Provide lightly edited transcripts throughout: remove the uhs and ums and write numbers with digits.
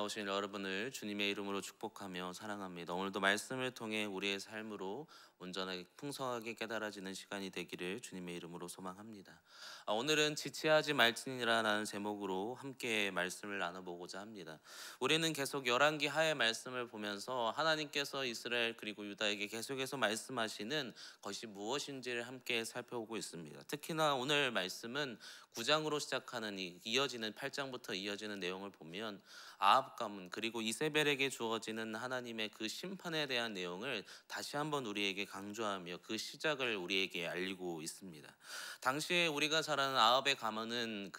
오신 여러분을 주님의 이름으로 축복하며 사랑합니다. 오늘도 말씀을 통해 우리의 삶으로 온전하게 풍성하게 깨달아지는 시간이 되기를 주님의 이름으로 소망합니다. 오늘은 지체하지 말지니라는 제목으로 함께 말씀을 나눠보고자 합니다. 우리는 계속 열왕기 하의 말씀을 보면서 하나님께서 이스라엘 그리고 유다에게 계속해서 말씀하시는 것이 무엇인지를 함께 살펴보고 있습니다. 특히나 오늘 말씀은 9장으로 시작하는 이어지는 8장부터 이어지는 내용을 보면 아합 가문 그리고 이세벨에게 주어지는 하나님의 그 심판에 대한 내용을 다시 한번 우리에게 강조하며 그 시작을 우리에게 알리고 있습니다. 당시에 우리가 잘 아는 아합의 가문은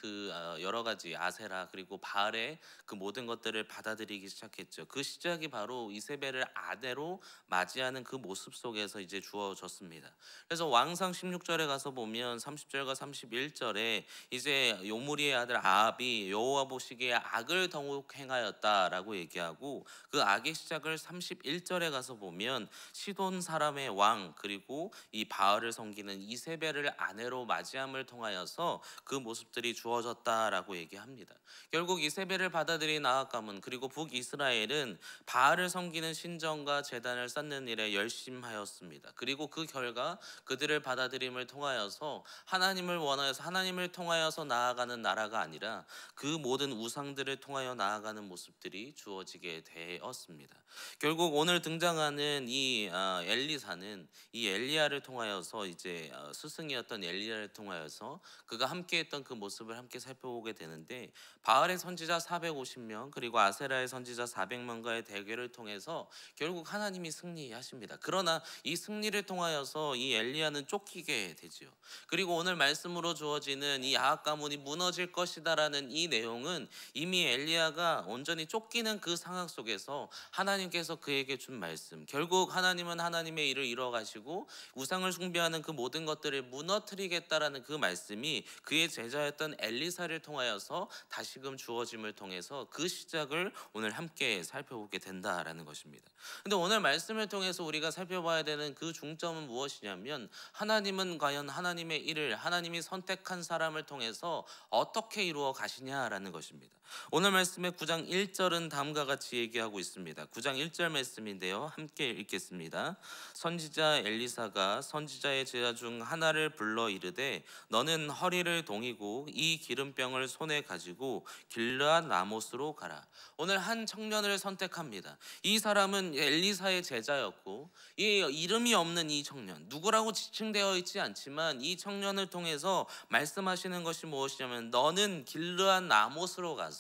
여러 가지 아세라 그리고 바알의 그 모든 것들을 받아들이기 시작했죠. 그 시작이 바로 이세벨을 아내로 맞이하는 그 모습 속에서 이제 주어졌습니다. 그래서 왕상 16절에 가서 보면 30절과 31절에 이제 요므리의 아들 아합이 여호와 보시기에 악을 더욱 행하였다라고 얘기하고, 그 악의 시작을 31절에 가서 보면 시돈 사람의 왕 그리고 이 바알을 섬기는 이세벨을 아내로 맞이함을 통하여서 그 모습들이 주어졌다라고 얘기합니다. 결국 이세벨을 받아들인 아합 가문 그리고 북이스라엘은 바알을 섬기는 신전과 제단을 쌓는 일에 열심하였습니다. 그리고 그 결과 그들을 받아들임을 통하여서 하나님을 원하여서 하나님을 통하여서 나아가는 나라가 아니라 그 모든 우상들을 통하여 나아가는 모습들이 주어지게 되었습니다. 결국 오늘 등장하는 이 엘리사는 이 엘리야를 통하여서 이제 스승이었던 엘리야를 통하여서 그가 함께했던 그 모습을 함께 살펴보게 되는데, 바알의 선지자 450명 그리고 아세라의 선지자 400명과의 대결을 통해서 결국 하나님이 승리하십니다. 그러나 이 승리를 통하여서 이 엘리야는 쫓기게 되지요. 그리고 오늘 말씀으로 주어지는 이 아합 가문이 무너질 것이다라는 이 내용은 이미 엘리야가 온전히 쫓기는 그 상황 속에서 하나님께서 그에게 준 말씀, 결국 하나님은 하나님의 일을 이루어 가시고 우상을 숭배하는 그 모든 것들을 무너뜨리겠다라는 그 말씀이 그의 제자였던 엘리사를 통하여서 다시금 주어짐을 통해서 그 시작을 오늘 함께 살펴보게 된다라는 것입니다. 근데 오늘 말씀을 통해서 우리가 살펴봐야 되는 그 중점은 무엇이냐면, 하나님은 과연 하나님의 일을 하나님이 선택한 사람을 통해서 어떻게 이루어 가시냐라는 것입니다. 오늘 말씀의 9장 1절은 다음과 같이 얘기하고 있습니다. 9장 1절 말씀인데요, 함께 읽겠습니다. 선지자 엘리사가 선지자의 제자 중 하나를 불러 이르되 너는 허리를 동이고 이 기름병을 손에 가지고 길르앗 라못으로 가라. 오늘 한 청년을 선택합니다. 이 사람은 엘리사의 제자였고, 이 이름이 없는 이 청년, 누구라고 지칭되어 있지 않지만 이 청년을 통해서 말씀하시는 것이 무엇이냐면, 너는 길르앗 라못으로 가서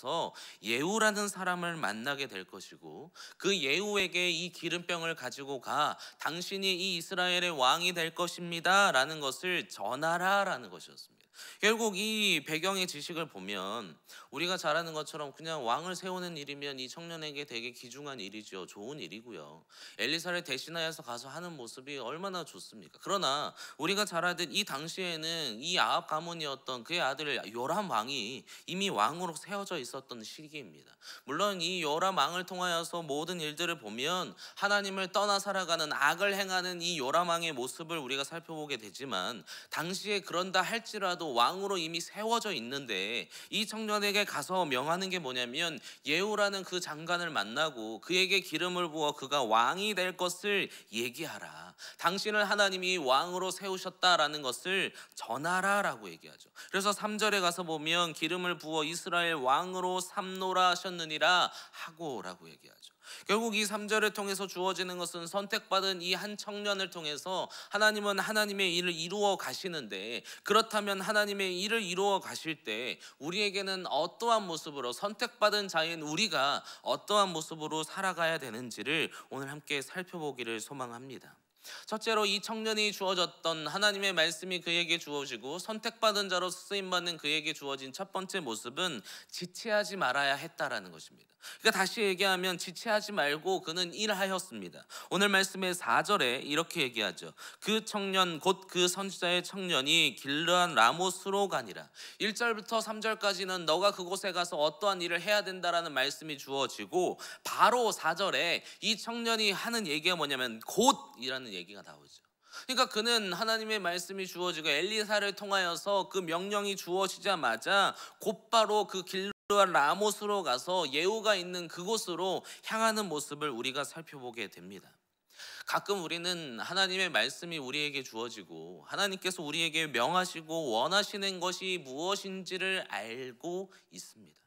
예후라는 사람을 만나게 될 것이고 그 예후에게 이 기름병을 가지고 가 당신이 이 이스라엘의 왕이 될 것입니다 라는 것을 전하라 라는 것이었습니다. 결국 이 배경의 지식을 보면 우리가 잘 아는 것처럼 그냥 왕을 세우는 일이면 이 청년에게 되게 귀중한 일이죠. 좋은 일이고요. 엘리사를 대신하여서 가서 하는 모습이 얼마나 좋습니까? 그러나 우리가 잘 알듯 이 당시에는 이 아합 가문이었던 그의 아들 요람 왕이 이미 왕으로 세워져 있었던 시기입니다. 물론 이 요람 왕을 통하여서 모든 일들을 보면 하나님을 떠나 살아가는 악을 행하는 이 요람 왕의 모습을 우리가 살펴보게 되지만, 당시에 그런다 할지라도 왕으로 이미 세워져 있는데 이 청년에게 가서 명하는 게 뭐냐면, 예후라는 그 장관을 만나고 그에게 기름을 부어 그가 왕이 될 것을 얘기하라. 당신을 하나님이 왕으로 세우셨다라는 것을 전하라 라고 얘기하죠. 그래서 3절에 가서 보면 기름을 부어 이스라엘 왕으로 삼노라 하셨느니라 하고 라고 얘기하죠. 결국 이 3절을 통해서 주어지는 것은 선택받은 이 한 청년을 통해서 하나님은 하나님의 일을 이루어 가시는데, 그렇다면 하나님의 일을 이루어 가실 때 우리에게는 어떠한 모습으로, 선택받은 자인 우리가 어떠한 모습으로 살아가야 되는지를 오늘 함께 살펴보기를 소망합니다. 첫째로 이 청년이 주어졌던 하나님의 말씀이 그에게 주어지고 선택받은 자로 쓰임받는 그에게 주어진 첫 번째 모습은 지체하지 말아야 했다라는 것입니다. 그러니까 다시 얘기하면 지체하지 말고 그는 일하였습니다. 오늘 말씀의 4절에 이렇게 얘기하죠. 그 청년 곧 그 선지자의 청년이 길르앗 라못으로 가니라. 1절부터 3절까지는 너가 그곳에 가서 어떠한 일을 해야 된다라는 말씀이 주어지고, 바로 4절에 이 청년이 하는 얘기가 뭐냐면 곧이라는 얘기가 나오죠. 그러니까 그는 하나님의 말씀이 주어지고 엘리사를 통하여서 그 명령이 주어지자마자 곧바로 그 길로 라못으로 가서 예후가 있는 그곳으로 향하는 모습을 우리가 살펴보게 됩니다. 가끔 우리는 하나님의 말씀이 우리에게 주어지고 하나님께서 우리에게 명하시고 원하시는 것이 무엇인지를 알고 있습니다.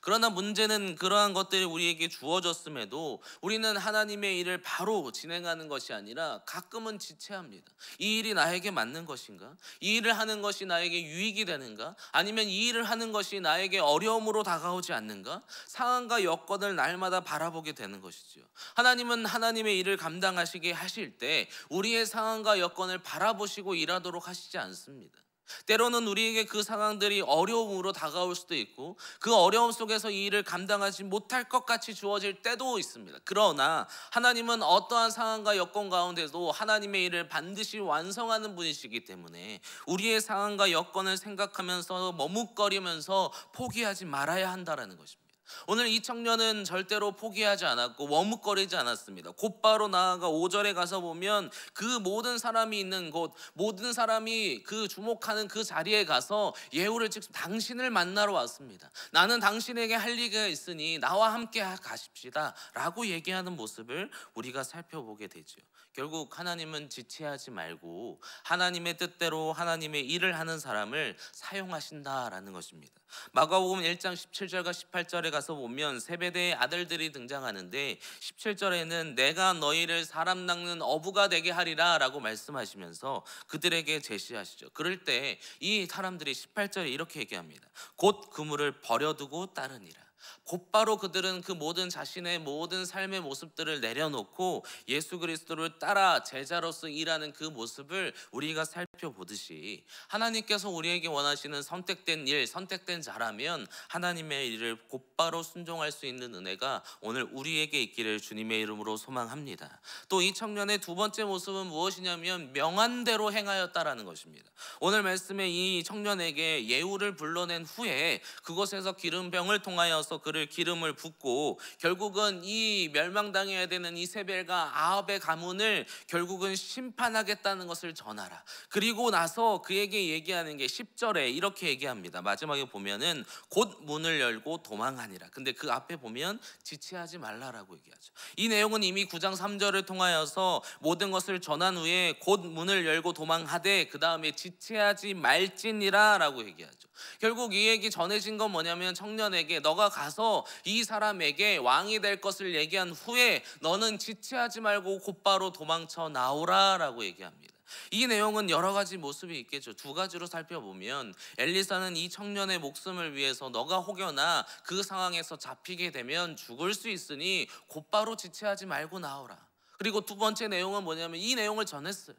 그러나 문제는 그러한 것들이 우리에게 주어졌음에도 우리는 하나님의 일을 바로 진행하는 것이 아니라 가끔은 지체합니다. 이 일이 나에게 맞는 것인가? 이 일을 하는 것이 나에게 유익이 되는가? 아니면 이 일을 하는 것이 나에게 어려움으로 다가오지 않는가? 상황과 여건을 날마다 바라보게 되는 것이지요. 하나님은 하나님의 일을 감당하시게 하실 때 우리의 상황과 여건을 바라보시고 일하도록 하시지 않습니다. 때로는 우리에게 그 상황들이 어려움으로 다가올 수도 있고 그 어려움 속에서 이 일을 감당하지 못할 것 같이 주어질 때도 있습니다. 그러나 하나님은 어떠한 상황과 여건 가운데도 하나님의 일을 반드시 완성하는 분이시기 때문에 우리의 상황과 여건을 생각하면서 머뭇거리면서 포기하지 말아야 한다는 것입니다. 오늘 이 청년은 절대로 포기하지 않았고 머뭇거리지 않았습니다. 곧바로 나아가 5절에 가서 보면 그 모든 사람이 있는 곳, 모든 사람이 그 주목하는 그 자리에 가서 예후를 즉 당신을 만나러 왔습니다. 나는 당신에게 할 일이 있으니 나와 함께 가십시다 라고 얘기하는 모습을 우리가 살펴보게 되죠. 결국 하나님은 지체하지 말고 하나님의 뜻대로 하나님의 일을 하는 사람을 사용하신다라는 것입니다. 마가복음 1장 17절과 18절에 가서 보면 세베대의 아들들이 등장하는데 17절에는 내가 너희를 사람 낚는 어부가 되게 하리라 라고 말씀하시면서 그들에게 제시하시죠. 그럴 때 이 사람들이 18절에 이렇게 얘기합니다. 곧 그물을 버려두고 따르니라. 곧바로 그들은 그 모든 자신의 모든 삶의 모습들을 내려놓고 예수 그리스도를 따라 제자로서 일하는 그 모습을 우리가 살펴보듯이 하나님께서 우리에게 원하시는 선택된 일, 선택된 자라면 하나님의 일을 곧바로 순종할 수 있는 은혜가 오늘 우리에게 있기를 주님의 이름으로 소망합니다. 또 이 청년의 두 번째 모습은 무엇이냐면 명한 대로 행하였다라는 것입니다. 오늘 말씀에 이 청년에게 예후를 불러낸 후에 그곳에서 기름병을 통하여서 그를 기름을 붓고 결국은 이 멸망당해야 되는 이세벨과 아합의 가문을 결국은 심판하겠다는 것을 전하라. 그리고 나서 그에게 얘기하는 게 10절에 이렇게 얘기합니다. 마지막에 보면은 곧 문을 열고 도망하니라. 근데 그 앞에 보면 지체하지 말라라고 얘기하죠. 이 내용은 이미 9장 3절을 통하여서 모든 것을 전한 후에 곧 문을 열고 도망하되 그 다음에 지체하지 말지니라 라고 얘기하죠. 결국 이 얘기 전해진 건 뭐냐면 청년에게 너가 가서 이 사람에게 왕이 될 것을 얘기한 후에 너는 지체하지 말고 곧바로 도망쳐 나오라 라고 얘기합니다. 이 내용은 여러 가지 모습이 있겠죠. 두 가지로 살펴보면 엘리사는 이 청년의 목숨을 위해서 너가 혹여나 그 상황에서 잡히게 되면 죽을 수 있으니 곧바로 지체하지 말고 나오라. 그리고 두 번째 내용은 뭐냐면 이 내용을 전했어요.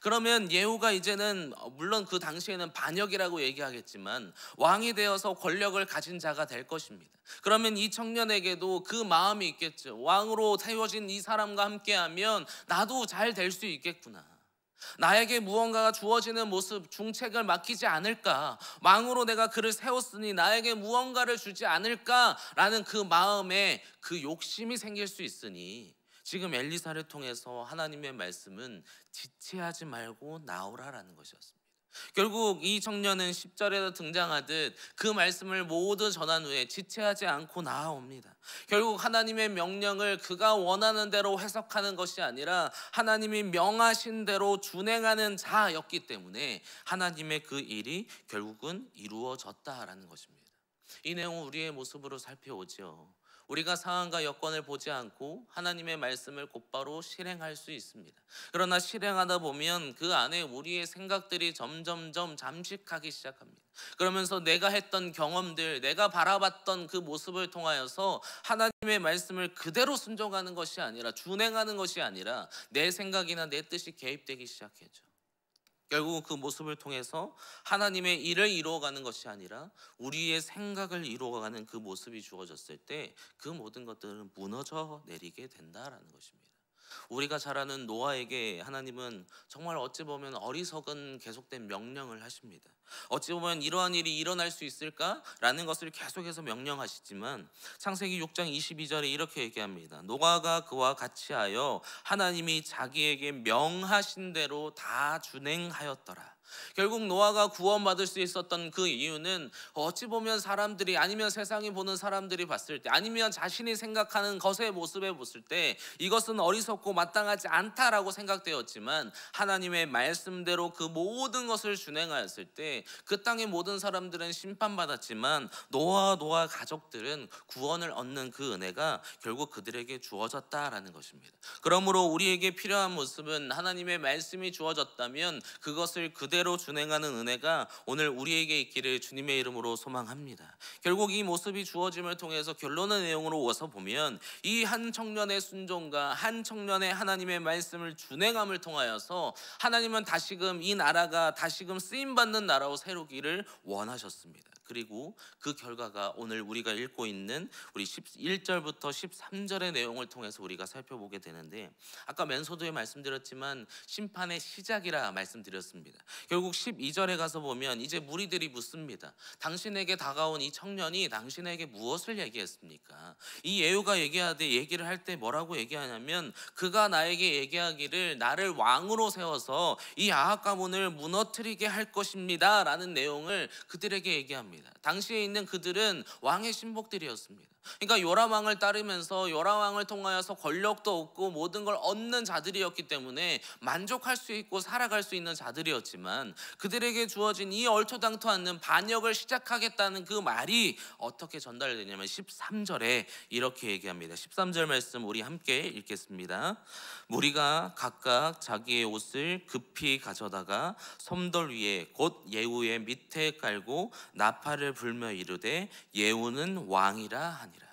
그러면 예후가 이제는 물론 그 당시에는 반역이라고 얘기하겠지만 왕이 되어서 권력을 가진 자가 될 것입니다. 그러면 이 청년에게도 그 마음이 있겠죠. 왕으로 세워진 이 사람과 함께하면 나도 잘 될 수 있겠구나. 나에게 무언가가 주어지는 모습, 중책을 맡기지 않을까? 왕으로 내가 그를 세웠으니 나에게 무언가를 주지 않을까라는 그 마음에 그 욕심이 생길 수 있으니 지금 엘리사를 통해서 하나님의 말씀은 지체하지 말고 나오라라는 것이었습니다. 결국 이 청년은 10절에도 등장하듯 그 말씀을 모두 전한 후에 지체하지 않고 나아옵니다. 결국 하나님의 명령을 그가 원하는 대로 해석하는 것이 아니라 하나님이 명하신 대로 준행하는 자였기 때문에 하나님의 그 일이 결국은 이루어졌다라는 것입니다. 이 내용은 우리의 모습으로 살펴오죠. 우리가 상황과 여건을 보지 않고 하나님의 말씀을 곧바로 실행할 수 있습니다. 그러나 실행하다 보면 그 안에 우리의 생각들이 점점점 잠식하기 시작합니다. 그러면서 내가 했던 경험들, 내가 바라봤던 그 모습을 통하여서 하나님의 말씀을 그대로 순종하는 것이 아니라 준행하는 것이 아니라 내 생각이나 내 뜻이 개입되기 시작하죠. 결국 그 모습을 통해서 하나님의 일을 이루어가는 것이 아니라 우리의 생각을 이루어가는 그 모습이 주어졌을 때 그 모든 것들은 무너져 내리게 된다라는 것입니다. 우리가 잘 아는 노아에게 하나님은 정말 어찌 보면 어리석은 계속된 명령을 하십니다. 어찌 보면 이러한 일이 일어날 수 있을까라는 것을 계속해서 명령하시지만 창세기 6장 22절에 이렇게 얘기합니다. 노아가 그와 같이 하여 하나님이 자기에게 명하신 대로 다 준행하였더라. 결국 노아가 구원받을 수 있었던 그 이유는 어찌 보면 사람들이 아니면 세상이 보는 사람들이 봤을 때 아니면 자신이 생각하는 것의 모습에 봤을 때 이것은 어리석고 마땅하지 않다라고 생각되었지만 하나님의 말씀대로 그 모든 것을 준행하였을 때 그 땅의 모든 사람들은 심판받았지만 노아 가족들은 구원을 얻는 그 은혜가 결국 그들에게 주어졌다라는 것입니다. 그러므로 우리에게 필요한 모습은 하나님의 말씀이 주어졌다면 그것을 그대로 준행하는 은혜가 오늘 우리에게 있기를 주님의 이름으로 소망합니다. 결국 이 모습이 주어짐을 통해서 결론의 내용으로 와서 보면 이 한 청년의 순종과 한 청년의 하나님의 말씀을 준행함을 통하여서 하나님은 다시금 이 나라가 다시금 쓰임받는 나라로 세우기를 원하셨습니다. 그리고 그 결과가 오늘 우리가 읽고 있는 우리 11절부터 13절의 내용을 통해서 우리가 살펴보게 되는데, 아까 맨소도에 말씀드렸지만 심판의 시작이라 말씀드렸습니다. 결국 12절에 가서 보면 이제 무리들이 묻습니다. 당신에게 다가온 이 청년이 당신에게 무엇을 얘기했습니까? 이 예후가 얘기를 할 때 뭐라고 얘기하냐면, 그가 나에게 얘기하기를 나를 왕으로 세워서 이 아합 가문을 무너뜨리게 할 것입니다 라는 내용을 그들에게 얘기합니다. 당시에 있는 그들은 왕의 신복들이었습니다. 그러니까 요람 왕을 따르면서 요람 왕을 통하여서 권력도 얻고 모든 걸 얻는 자들이었기 때문에 만족할 수 있고 살아갈 수 있는 자들이었지만, 그들에게 주어진 이 얼토당토 않는 반역을 시작하겠다는 그 말이 어떻게 전달되냐면 13절에 이렇게 얘기합니다. 13절 말씀 우리 함께 읽겠습니다. 무리가 각각 자기의 옷을 급히 가져다가 섬돌 위에 곧 예후의 밑에 깔고 나팔을 불며 이르되 예후는 왕이라 하니라.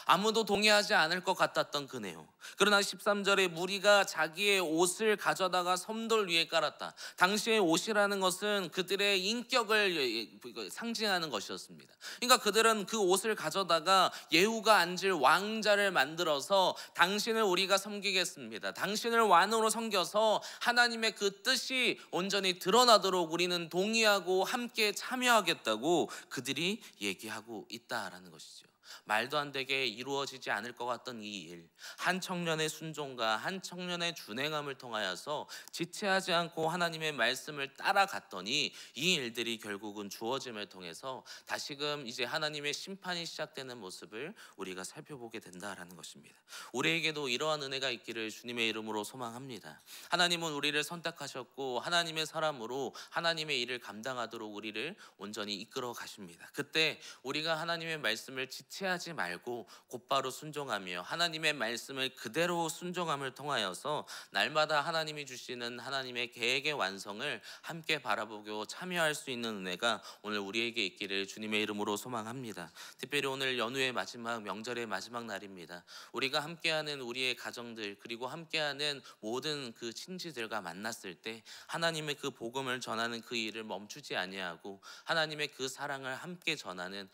아무도 동의하지 않을 것 같았던 그 내용. 그러나 13절에 무리가 자기의 옷을 가져다가 섬돌 위에 깔았다. 당시의 옷이라는 것은 그들의 인격을 상징하는 것이었습니다. 그러니까 그들은 그 옷을 가져다가 예후가 앉을 왕자를 만들어서 당신을 우리가 섬기겠습니다. 당신을 왕으로 섬겨서 하나님의 그 뜻이 온전히 드러나도록 우리는 동의하고 함께 참여하겠다고 그들이 얘기하고 있다라는 것이죠. 말도 안 되게 이루어지지 않을 것 같던 이 일, 한 청년의 순종과 한 청년의 준행함을 통하여서 지체하지 않고 하나님의 말씀을 따라갔더니 이 일들이 결국은 주어짐을 통해서 다시금 이제 하나님의 심판이 시작되는 모습을 우리가 살펴보게 된다라는 것입니다. 우리에게도 이러한 은혜가 있기를 주님의 이름으로 소망합니다. 하나님은 우리를 선택하셨고 하나님의 사람으로 하나님의 일을 감당하도록 우리를 온전히 이끌어 가십니다. 그때 우리가 하나님의 말씀을 지체하지 말고 곧바로 순종하며 하나님의 말씀을 그대로 순종함을 통하여서 날마다 하나님이 주시는 하나님의 계획의 완성을 함께 바라보고 참여할 수 있는 은혜가 오늘 우리에게 있기를 주님의 이름으로 소망합니다. 특별히 오늘 연휴의 마지막, 명절의 마지막 날입니다. 우리가 함께하는 우리의 가정들 그리고 함께하는 모든 그 친지들과 만났을 때 하나님의 그 복음을 전하는 그 일을 멈추지 아니하고 하나님의 그 사랑을 함께 전하는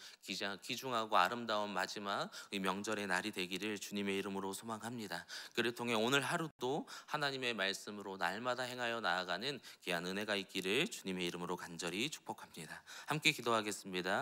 귀중하고 아름다운 마지막 명절의 날이 되기를 주님의 이름으로 소망합니다. 그를 통해 오늘 하루도 하나님의 말씀으로 날마다 행하여 나아가는 귀한 은혜가 있기를 주님의 이름으로 간절히 축복합니다. 함께 기도하겠습니다.